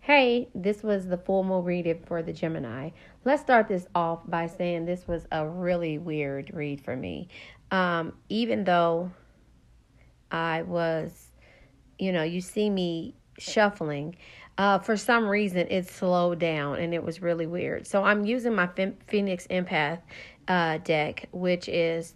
Hey, this was the formal reading for the Gemini. Let's start this off by saying this was a really weird read for me. Even though I was, you see me shuffling, for some reason it slowed down and it was really weird. So I'm using my Phoenix Empath deck, which is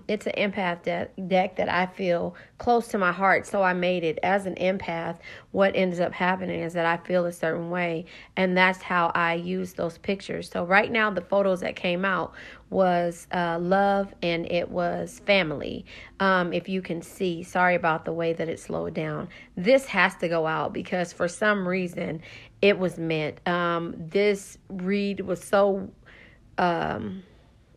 it's an empath deck that I feel close to my heart. So I made it as an empath. What ends up happening is that I feel a certain way, and that's how I use those pictures. So right now, the photos that came out was love and it was family. If you can see, sorry about the way that it slowed down. This has to go out because for some reason it was meant. This read was so I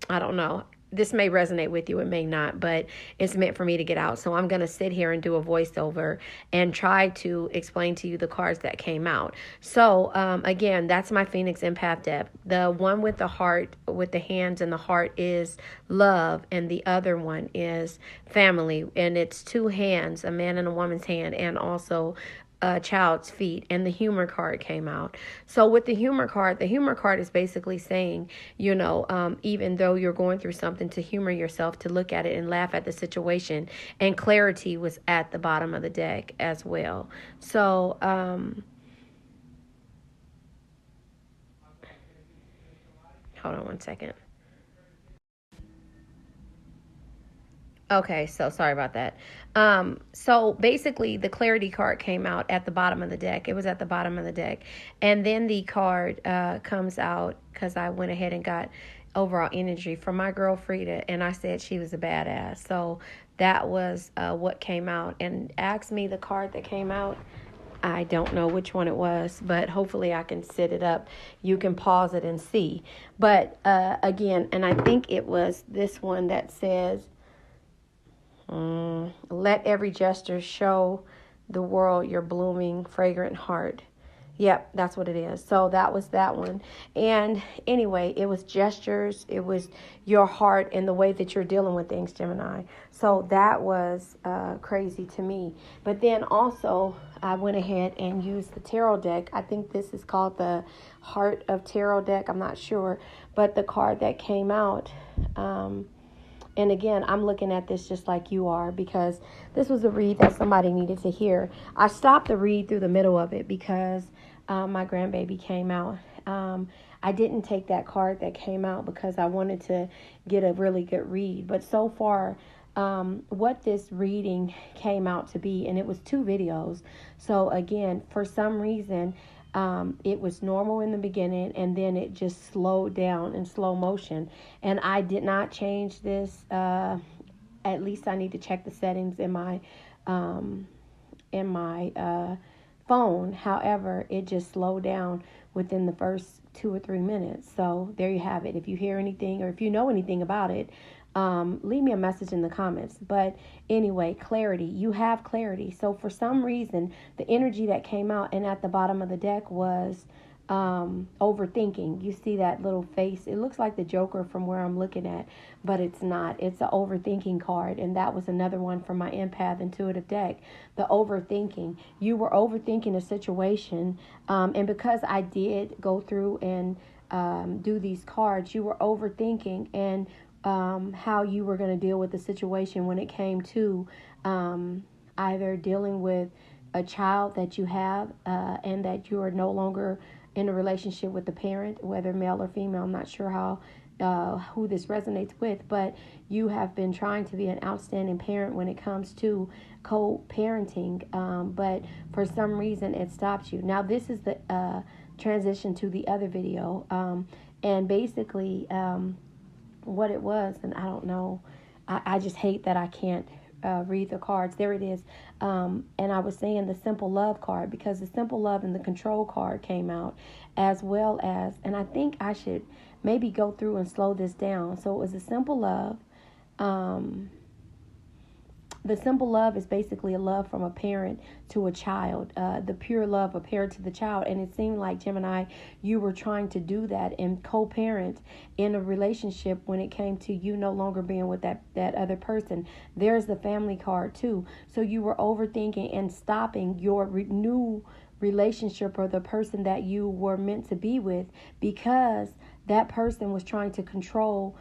don't know. This may resonate with you, it may not, but it's meant for me to get out. So I'm going to sit here and do a voiceover and try to explain to you the cards that came out. So again, that's my Phoenix Empath deck. The one with the heart, with the hands and the heart, is love, and the other one is family. And it's two hands, a man and a woman's hand, and also a child's feet. And the humor card came out. So with the humor card is basically saying, even though you're going through something, to humor yourself, to look at it and laugh at the situation. And clarity was at the bottom of the deck as well. So hold on one second. Okay, so sorry about that. So basically, the clarity card came out at the bottom of the deck. It was at the bottom of the deck. And then the card comes out because I went ahead and got overall energy from my girl Frida, and I said she was a badass. So that was what came out. And asked me the card that came out. I don't know which one it was, but hopefully I can set it up. You can pause it and see. But again, and I think it was this one that says, let every gesture show the world your blooming, fragrant heart. Yep, that's what it is. So that was that one. And anyway, it was gestures. It was your heart and the way that you're dealing with things, Gemini. So that was crazy to me. But then also, I went ahead and used the tarot deck. I think this is called the Heart of Tarot deck. I'm not sure. But the card that came out... and again, I'm looking at this just like you are because this was a read that somebody needed to hear. I stopped the read through the middle of it because my grandbaby came out. I didn't take that card that came out because I wanted to get a really good read. But so far, what this reading came out to be, and it was 2 videos. So again, for some reason... it was normal in the beginning, and then it just slowed down in slow motion. And I did not change this. At least I need to check the settings in my phone. However, it just slowed down within the first 2 or 3 minutes. So there you have it. If you hear anything or if you know anything about it, leave me a message in the comments. But anyway, clarity. You have clarity. So for some reason, the energy that came out and at the bottom of the deck was overthinking. You see that little face? It looks like the Joker from where I'm looking at, but it's not. It's an overthinking card, and that was another one from my Empath Intuitive deck. The overthinking. You were overthinking a situation, and because I did go through and do these cards, you were overthinking and how you were going to deal with the situation when it came to either dealing with a child that you have and that you are no longer in a relationship with the parent, whether male or female. I'm not sure how who this resonates with, but you have been trying to be an outstanding parent when it comes to co-parenting, but for some reason it stopped you. Now this is the transition to the other video, and basically what it was, and I don't know, I just hate that I can't read the cards. There it is. And I was saying the Simple Love card because the Simple Love and the Control card came out, as well as, and I think I should maybe go through and slow this down. So it was a Simple Love, The simple love is basically a love from a parent to a child, the pure love of a parent to the child. And it seemed like, Gemini, you were trying to do that and co-parent in a relationship when it came to you no longer being with that other person. There's the family card too. So you were overthinking and stopping your new relationship or the person that you were meant to be with because that person was trying to control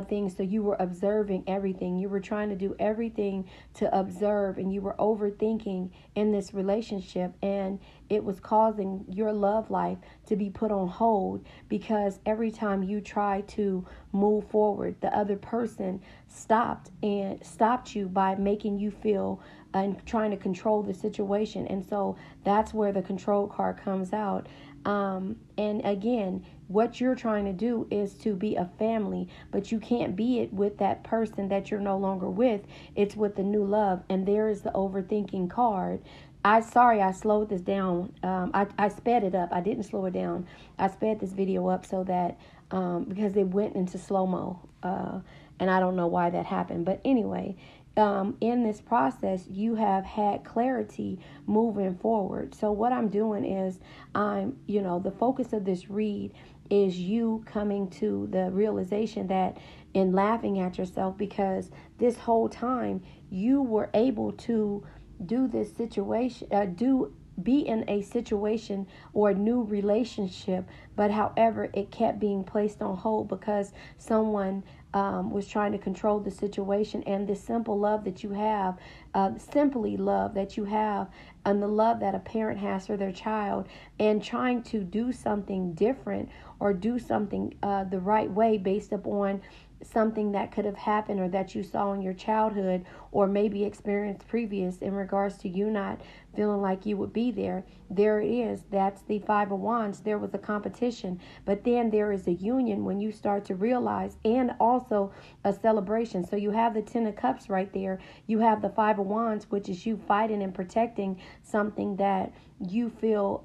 things. So you were observing everything. You were trying to do everything to observe, and you were overthinking in this relationship, and it was causing your love life to be put on hold because every time you tried to move forward, the other person stopped you by making you feel and trying to control the situation. And so that's where the control card comes out. And again, what you're trying to do is to be a family, but you can't be it with that person that you're no longer with. It's with the new love. And there is the overthinking card. I slowed this down. I sped it up. I didn't slow it down. I sped this video up so that because it went into slow-mo. And I don't know why that happened. But anyway, in this process, you have had clarity moving forward. So what I'm doing is the focus of this read is you coming to the realization that in laughing at yourself because this whole time you were able to do this situation, be in a situation or a new relationship, but however, it kept being placed on hold because someone was trying to control the situation. And the simple love that you have, simply love that you have, and the love that a parent has for their child, and trying to do something different or do something the right way based upon something that could have happened or that you saw in your childhood or maybe experienced previous in regards to you not feeling like you would be there. There it is. That's the Five of Wands. There was a competition, but then there is a union when you start to realize, and also a celebration. So you have the Ten of Cups right there. You have the Five of Wands, which is you fighting and protecting something that you feel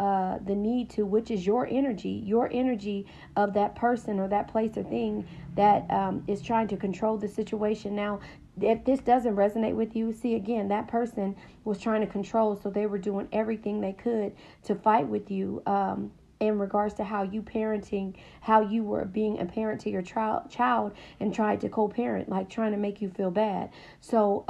the need to, which is your energy of that person or that place or thing that is trying to control the situation. Now, if this doesn't resonate with you, see, again, that person was trying to control, so they were doing everything they could to fight with you in regards to how you were being a parent to your child and tried to co-parent, like trying to make you feel bad. So,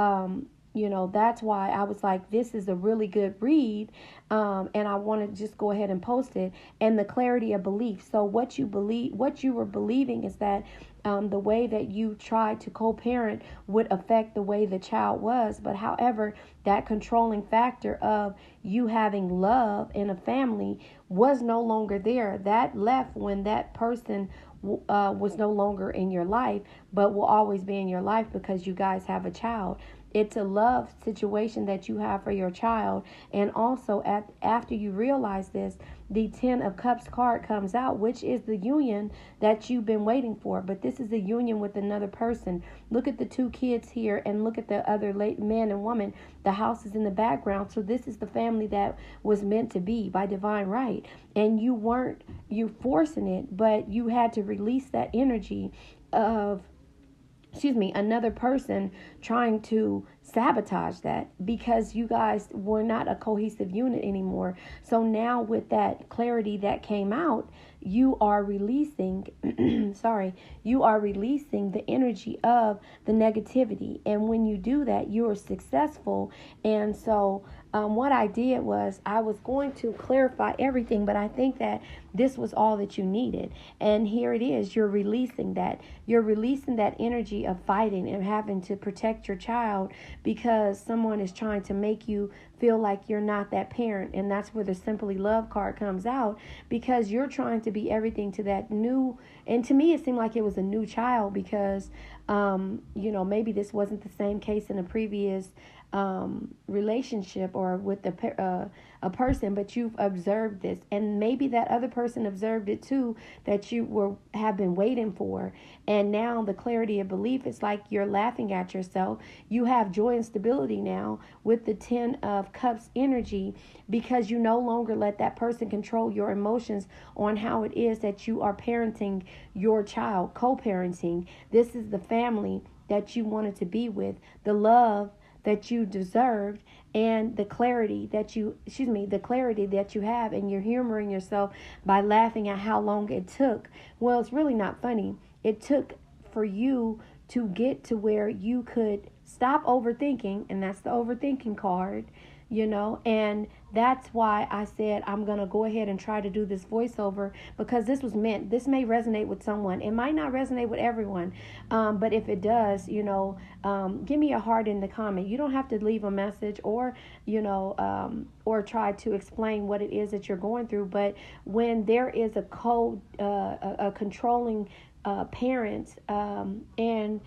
that's why I was like, this is a really good read, and I want to just go ahead and post it. And the clarity of belief. So what you were believing is that the way that you tried to co-parent would affect the way the child was. But however, that controlling factor of you having love in a family was no longer there. That left when that person was no longer in your life, but will always be in your life because you guys have a child. It's a love situation that you have for your child. And also, after you realize this, the Ten of Cups card comes out, which is the union that you've been waiting for. But this is a union with another person. Look at the two kids here and look at the other man and woman. The house is in the background. So this is the family that was meant to be by divine right. And you forcing it, but you had to release that energy of another person trying to sabotage that because you guys were not a cohesive unit anymore. So now with that clarity that came out, you are releasing, you are releasing the energy of the negativity. And when you do that, you are successful. And so what I did was I was going to clarify everything, but I think that this was all that you needed. And here it is. You're releasing that. You're releasing that energy of fighting and having to protect your child because someone is trying to make you feel like you're not that parent. And that's where the Simply Love card comes out, because you're trying to be everything to that new. And to me, it seemed like it was a new child because, maybe this wasn't the same case in a previous relationship or with a person, but you've observed this, and maybe that other person observed it too, that you have been waiting for. And now the clarity of belief is like you're laughing at yourself. You have joy and stability now with the Ten of Cups energy because you no longer let that person control your emotions on how it is that you are parenting your child, co-parenting. This is the family that you wanted to be with, the love that you deserved, and the clarity that you have, and you're humoring yourself by laughing at how long it took. Well, it's really not funny. It took for you to get to where you could stop overthinking, and that's the overthinking card, and that's why I said I'm going to go ahead and try to do this voiceover, because this may resonate with someone. It might not resonate with everyone, but if it does, give me a heart in the comment. You don't have to leave a message or try to explain what it is that you're going through, but when there is a controlling parent, and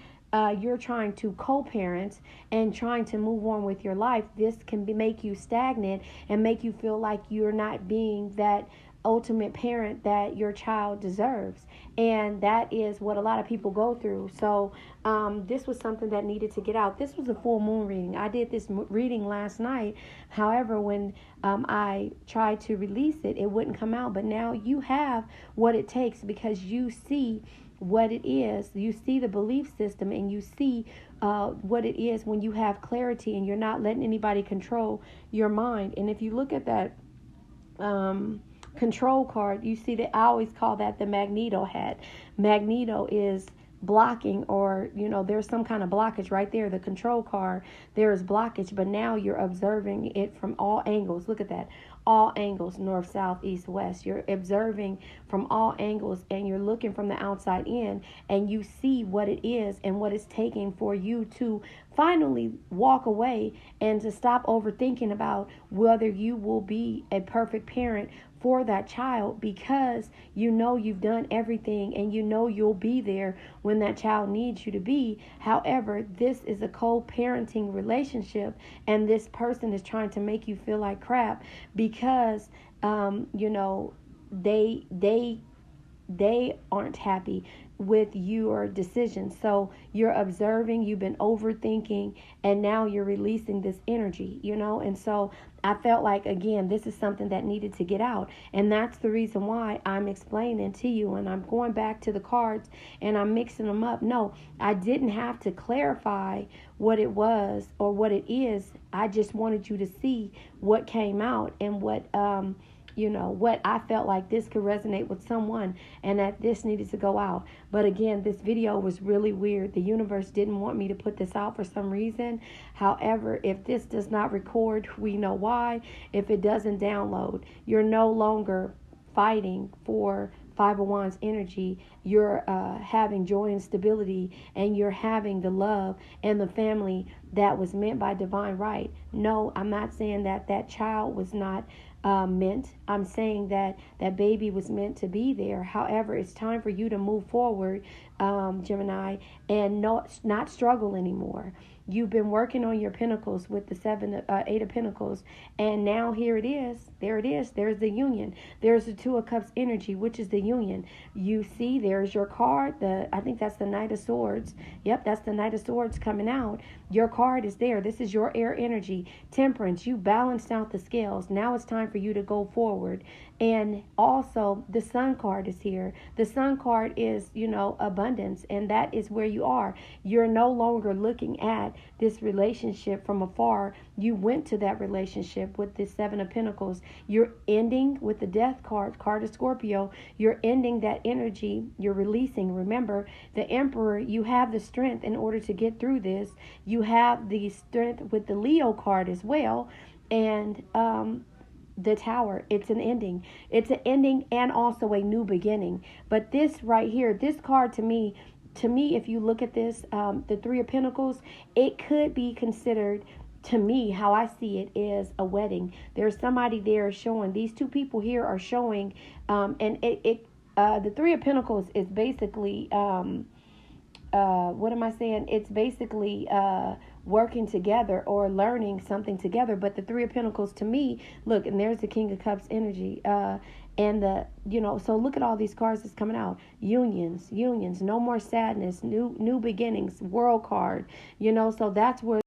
you're trying to co-parent and trying to move on with your life, this can make you stagnant and make you feel like you're not being that ultimate parent that your child deserves. And that is what a lot of people go through. So this was something that needed to get out. This was a full moon reading. I did this reading last night. However, when I tried to release it, it wouldn't come out. But now you have what it takes, because you see what it is. You see the belief system, and you see what it is when you have clarity and you're not letting anybody control your mind. And if you look at that control card, you see that I always call that the Magneto hat. Magneto is blocking, or there's some kind of blockage right there. The control card, there is blockage, but now you're observing it from all angles. Look at that. All angles, north, south, east, west. You're observing from all angles, and you're looking from the outside in, and you see what it is and what it's taking for you to finally walk away and to stop overthinking about whether you will be a perfect parent for that child, because you've done everything, and you'll be there when that child needs you to be. However, this is a co-parenting relationship, and this person is trying to make you feel like crap because they aren't happy with your decision. So you're observing, you've been overthinking, and now you're releasing this energy, and so I felt like, again, this is something that needed to get out. And that's the reason why I'm explaining to you, and I'm going back to the cards and I'm mixing them up. No, I didn't have to clarify what it was or what it is. I just wanted you to see what came out, and what what I felt like this could resonate with someone, and that this needed to go out. But again, this video was really weird. The universe didn't want me to put this out for some reason. However, if this does not record, we know why. If it doesn't download, you're no longer fighting for Five of Wands energy. You're having joy and stability, and you're having the love and the family that was meant by divine right. No, I'm not saying that that child was not meant. I'm saying that that baby was meant to be there. However, it's time for you to move forward, Gemini, and not struggle anymore. You've been working on your pentacles with the Eight of Pentacles, and now here it is. There it is. There's the union. There's the Two of Cups energy, which is the union. You see, there's your card. I think that's the Knight of Swords. Yep, that's the Knight of Swords coming out. Your card is there. This is your air energy. Temperance. You balanced out the scales. Now it's time for you to go forward. And also, the Sun card is here. The Sun card is, abundance, and that is where you are. You're no longer looking at this relationship from afar. You went to that relationship with the Seven of Pentacles. You're ending with the Death card of Scorpio. You're ending that energy. You're releasing. Remember, the Emperor, you have the strength in order to get through this. You have the strength with the Leo card as well. And the Tower, it's an ending. It's an ending and also a new beginning. But this right here, this card to me, if you look at this, the Three of Pentacles, it could be considered, to me, how I see it, is a wedding. There's somebody there showing, these two people here are showing, and the Three of Pentacles is basically, what am I saying? It's basically working together or learning something together. But the Three of Pentacles, to me, look, and there's the King of Cups energy. And so look at all these cards that's coming out. Unions, no more sadness, new beginnings, World card, so that's where